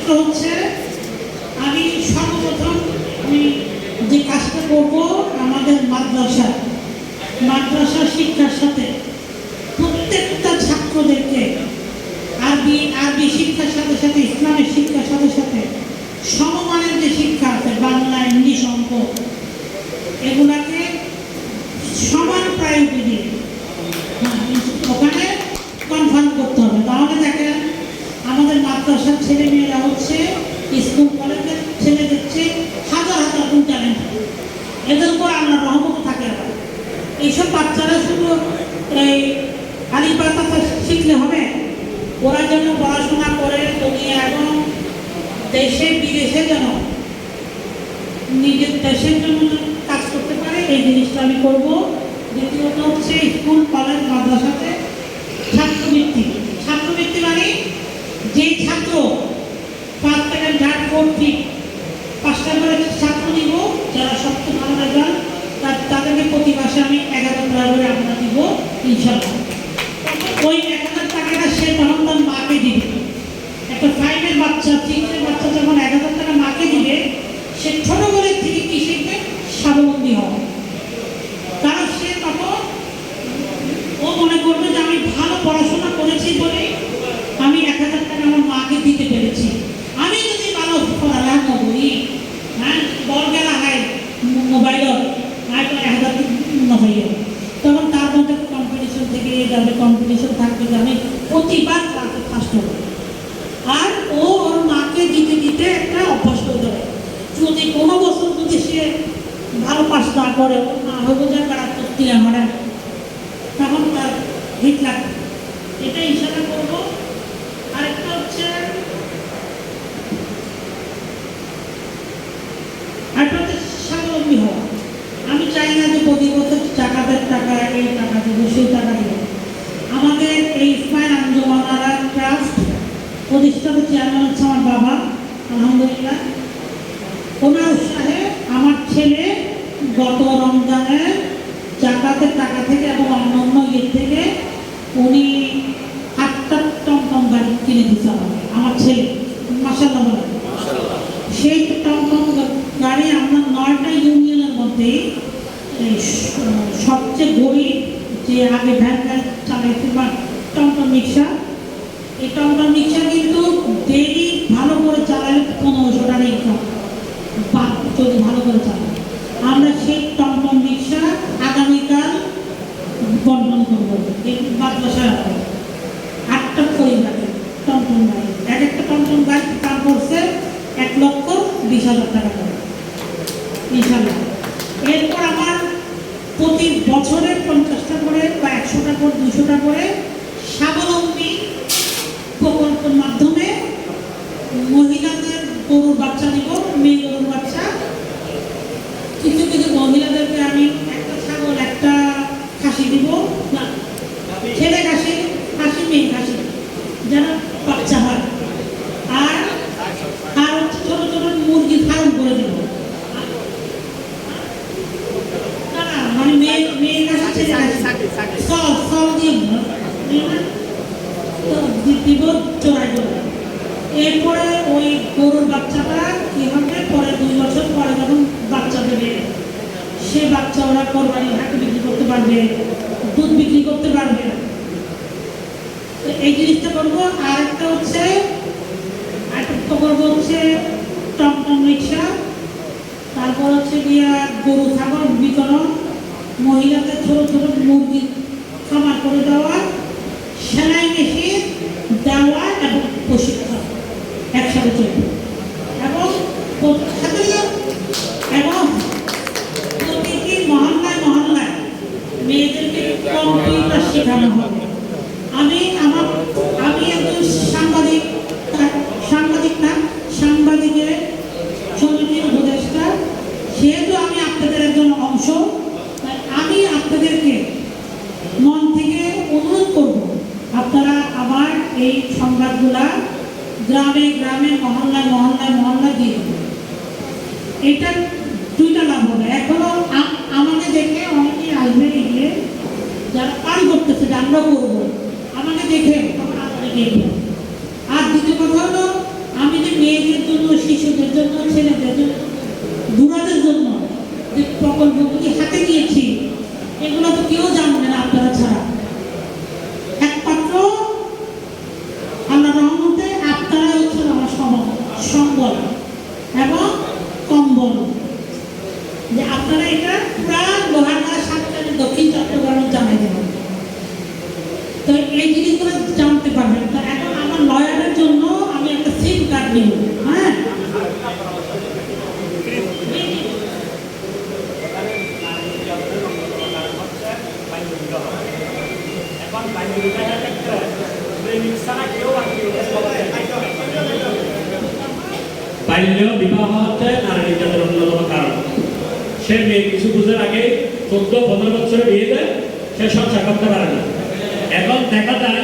সূত্র হচ্ছে আমি সর্বপ্রথম আমি যে কাজটা করব আমাদের মাদ্রাসা শিক্ষার সাথে প্রত্যেকটা ছাত্রদেরকে আরবি শিক্ষার সাথে সাথে ইসলামের শিক্ষার সাথে সাথে সমমানের যে শিক্ষা আছে বাংলা, ইংলিশ, অঙ্ক এগুলাকে সমান প্রায়োরিটি দিয়ে ওখানে কনফার্ম করতে হবে। তাহলে দেখেন আমাদের মাদ্রাসার ছেলে মেয়েরা হচ্ছে স্কুল কলেজের ছেলেদের চেয়ে হাজার হাজার গুণ ট্যালেন্ট, এদের উপর আল্লাহর রহমত থাকে। আবার এইসব বাচ্চারা শুধু এই আলিপাতা শিখলে হবে, ওরা যেন পড়াশোনা করে দুনিয়া এবং দেশে বিদেশে যেন নিজের দেশের জন্য কাজ করতে পারে, এই জিনিসটা আমি করবো। দ্বিতীয়ত হচ্ছে স্কুল কলেজ মাদ্রাসাতে ছাত্রবৃত্তি মানে যে ছাত্র 5 থেকে 8 কোটি 5টা করে ছাত্র দিব, যারা সবচেয়ে ভালো রেজাল্ট তাদেরকে প্রতি মাসে আমি 1000 টাকা করে আমরা দিব ইনশাআল্লাহ। ওই 1000 টাকাটা সে তখন তার মাকে দিবে। একটা 5-এর বাচ্চা 6-এর বাচ্চা যখন 1000 টাকা মাকে দিবে, সে ছোটবেলার থেকে কি শিখবে? স্বাবলম্বী হবে। কারণ সে তখন ও মনে করবে যে আমি ভালো পড়াশোনা করেছি বলে আমি 1000 টাকা আমার মাকে দিতে পেরেছি। আমি যদি ভালো পড়ালেখা করি, হ্যাঁ বল গেলা হয় মোবাইলত হয়তো 1000 হইল, তখন তার মধ্যে কম্পিটিশন থেকে যাবে, কম্পিটিশন থাকবে যে আমি প্রতিবার তাকে ফার্স্ট হবো। আর ও ওর মাকে দিতে দিতে একটা অভ্যাস করে দেবে। যদি কোনো বছর যদি সে ভালো পাস না করে, ওর মা হইব যে বেড়া করতে আমার, তখন তার হিট লাগবে। এটা ইশারা করবো। আরেকটা হচ্ছে স্বাবলম্বী হওয়া। আমি চাই না যে প্রতি বছর টাকাদের টাকা এই টাকা দেবো সেই টাকা দেবো। আমাদের এই ইসমাইল আঞ্জুমানারা ট্রাস্ট প্রতিষ্ঠাতা চেয়ারম্যান হচ্ছে আমার বাবা, আলহামদুলিল্লাহ। ওনার উৎসাহে আমার ছেলে গত রমজানে জাকাতের টাকা থেকে এবং অন্যান্য ইয়ের থেকে উনি 8টা টমটম গাড়ি কিনে দিতে হবে আমার ছেলে, মাশাআল্লাহ বলেন। সেই টমটম গাড়ি আমরা 9টা ইউনিয়নের মধ্যে সবচেয়ে গরিব যে আগে ভ্যান গাড়ি চালাইতে বা টমটম রিক্সা, এই টমটম রিক্সা কিন্তু ডেইলি ভালো করে চালালে 1500 টাকা ইনকাম, যদি ভালো করে চালায়। আমরা সেই টমটম রিক্সা আগামীকাল বন্টন করবো মাদ্রাসায়। 8টা পরিবারে টমটম গাড়ি, এক একটা টমটম গাড়ি দাম পড়ছে 1,20,000 টাকা করে ইনশাআল্লাহ। এরপর আমার প্রতি বছরে 50টা করে বা 100টা করে 200টা করে স্বাবলম্বী প্রকল্পের মাধ্যমে মহিলাদের গরুর বাচ্চা দিব, মেয়ে গরুর বাচ্চা। কিছু কিছু মহিলাদেরকে আমি একটা ছাগল একটা খাসি দিব, না ছেলে খাসি মেয়ে খাসি যেন বাচ্চা হয়। আর হচ্ছে ছোট ছোট মুরগি ফার্ম করে দিব। না না মানে মেয়ে খাসি ছেলে খাসি সব দিয়ে দিব চড়াই দেবো। এরপরে ওই গরুর বাচ্চাটা কি হবে, পরে 2 বছর পরে যখন বাচ্চা দেবে, সে বাচ্চা ওরা কোরবানি হাটে বিক্রি করতে পারবে, দুধ বিক্রি করতে পারবে। এই জিনিসটা করবো। আর একটা হচ্ছে টমটম রিক্সা, তারপর হচ্ছে গিয়া গরু ছাগল বিতরণ, মহিলাদের ছোট ছোট মুরগি খামার করে দেওয়া, সেলাই মেশিন দেওয়া এবং প্রশিক্ষণ একসাথে চলবে। এবং প্রতিটি মহল্লায় মেয়েদেরকে কম্পিউটার শেখানো হবে। আমি একজন সাংবাদিকের সমিতির উপদেষ্টা, সেহেতু আমি আপনাদের একজন অংশ। আমি আপনাদেরকে মন থেকে অনুরোধ করব, আপনারা আমার এই সংবাদগুলা গ্রামে গ্রামে মহল্লায় দিয়ে দেবেন। এটা 2টা লাভ হবে। এখনো আমাকে দেখে অনেকেই আসবে, গিয়ে যারা কাজ করতেছে যে আমরা করবো, আমাকে দেখে তখন আমাকে দেখবে। আর দ্বিতীয় কথা হলো, আমি যে মেয়ে যে প্রকল্পগুলি হাতে নিয়েছি এগুলো তো কেউ জানবে না আপনারা ছাড়া। একমাত্র আল্লাহ রহমতে আপনারাই হচ্ছেন আমার সম্বল এবং কম্বল, যে আপনারা এটা পুরা লোহাগাড়া সাতটানে দক্ষিণ চট্টগ্রামে জানাই দেবেন। তো এই জিনিসগুলো জানতে পারবেন। তো এখন আমার লয়ারের জন্য আমি একটা সিম কার্ড নিব। হ্যাঁ, বাল্য বিবাহ হচ্ছে নারী নির্যাতনের অন্যতম কারণ। সে মেয়ে কিছু বুঝার আগে 14-15 বছরে বিয়ে দেয়, সে সংসার করতে পারে না। এখন দেখা যায়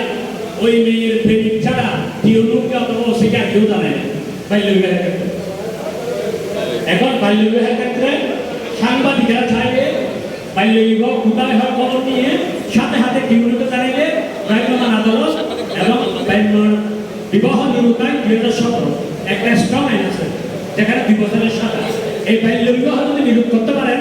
ওই মেয়ের প্রেমিক ছাড়া কেউ লোককে অথবা ওসিকে কেউ জানে না বাল্য বিবাহের ক্ষেত্রে। এখন বাল্য বিবাহের ক্ষেত্রে সাংবাদিকেরা চাইবে বাল্য বিবাহ কোথায় হয় খবর নিয়ে সাথে সাথে টিউনিকে জানাইলে ভ্রাম্যমাণ আদালত এবং বিবাহ নিরূপণ 2017 একটা স্ট্রং আইন আছে যেখানে 2 বছরের সাজা। এই বাল্য বিবাহ যদি নিরূপ করতে পারেন